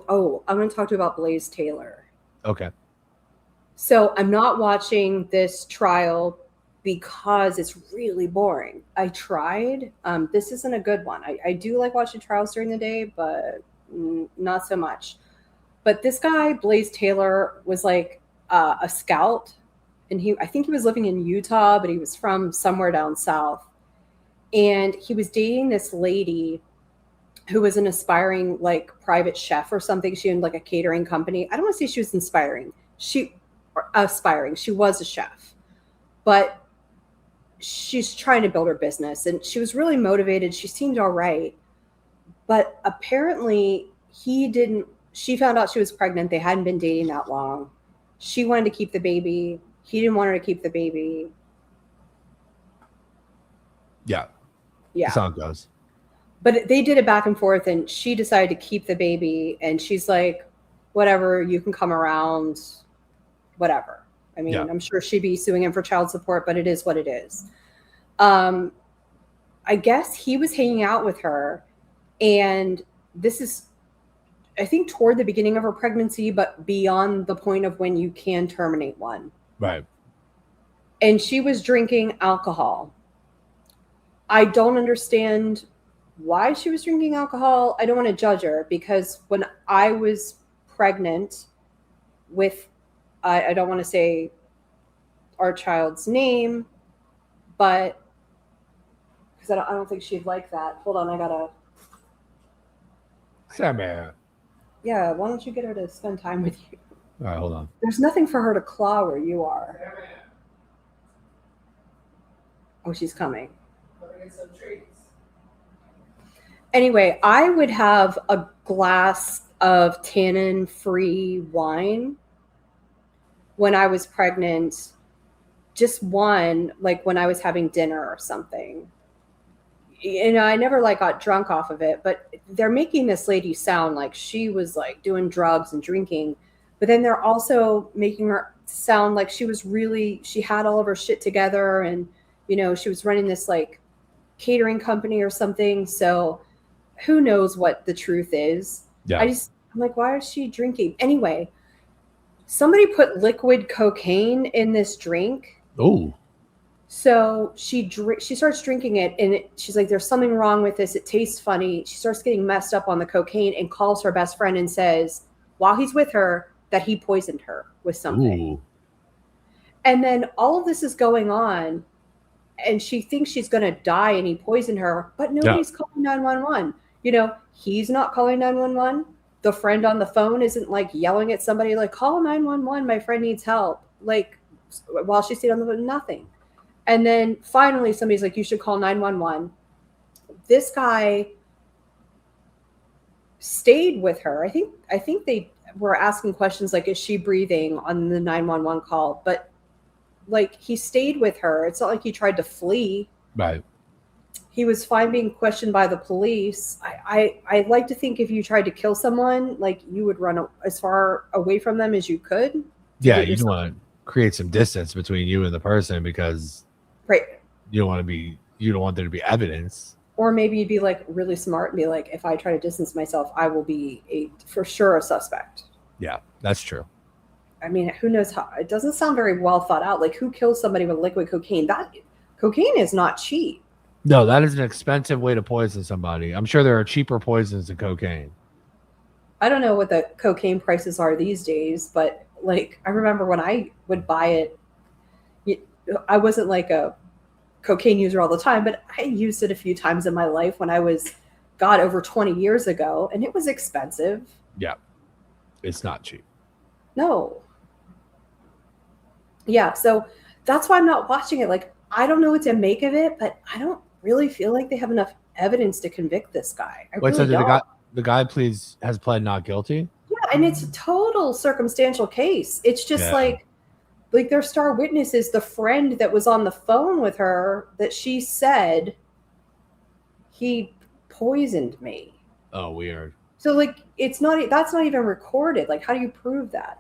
I'm going to talk to you about Blaise Taylor. Okay. So I'm not watching this trial because it's really boring. I tried. This isn't a good one. I do like watching trials during the day, but not so much. But this guy, Blaise Taylor, was like a scout. And I think he was living in Utah, but he was from somewhere down south. And he was dating this lady who was an aspiring like private chef or something. She owned like a catering company. I don't want to say she was inspiring. Aspiring. She was a chef, but she's trying to build her business, and she was really motivated. She seemed all right, but apparently he didn't. She found out she was pregnant. They hadn't been dating that long. She wanted to keep the baby. He didn't want her to keep the baby. Yeah. Yeah. That's how it goes. But they did it back and forth, and she decided to keep the baby, and she's like, whatever, you can come around, whatever. I mean, I'm sure she'd be suing him for child support, but it is what it is. I guess he was hanging out with her, and this is, I think, toward the beginning of her pregnancy, but beyond the point of when you can terminate one. Right. And she was drinking alcohol. I don't understand why she was drinking alcohol. I don't want to judge her, because when I was pregnant with, I don't want to say our child's name, but because I don't think she'd like that. Hold on, I gotta. Sam. Yeah, why don't you get her to spend time with you? All right, hold on. There's nothing for her to claw where you are. Oh, she's coming. Some treats. Anyway, I would have a glass of tannin-free wine when I was pregnant, just one, like when I was having dinner or something. You know, I never like got drunk off of it, but they're making this lady sound like she was like doing drugs and drinking, but then they're also making her sound like she had all of her shit together, and, you know, she was running this like catering company or something. So who knows what the truth is. Yeah. I'm like, why is she drinking? Anyway, somebody put liquid cocaine in this drink. Oh. So she starts drinking it, and she's like, there's something wrong with this. It tastes funny. She starts getting messed up on the cocaine and calls her best friend and says, while he's with her, that he poisoned her with something. Ooh. And then all of this is going on, and she thinks she's going to die, and he poisoned her, but nobody's calling 911. You know, he's not calling 911. The friend on the phone isn't like yelling at somebody like, call 911, my friend needs help. Like, while she's sitting on the phone, nothing. And then finally somebody's like, you should call 911. This guy stayed with her. I think they were asking questions like, is she breathing on the 911 call? But like, he stayed with her. It's not like he tried to flee. Right. He was fine being questioned by the police. I like to think if you tried to kill someone, like, you would run as far away from them as you could. Yeah, you don't want to create some distance between you and the person, because right, you don't want there to be evidence. Or maybe you'd be like really smart and be like, if I try to distance myself, I will be for sure a suspect. Yeah, that's true. I mean, who knows how? It doesn't sound very well thought out. Like, who kills somebody with liquid cocaine? That cocaine is not cheap. No, that is an expensive way to poison somebody. I'm sure there are cheaper poisons than cocaine. I don't know what the cocaine prices are these days, but like, I remember when I would buy it, I wasn't like a cocaine user all the time, but I used it a few times in my life when I was, God, over 20 years ago, and it was expensive. Yeah, it's not cheap. No. Yeah, so that's why I'm not watching it. Like, I don't know what to make of it, but I don't really feel like they have enough evidence to convict this guy. Wait, really so the guy has pled not guilty? Yeah, and it's a total circumstantial case. It's just like their star witness is the friend that was on the phone with her that she said he poisoned me. Oh, weird. So like, that's not even recorded. Like, how do you prove that?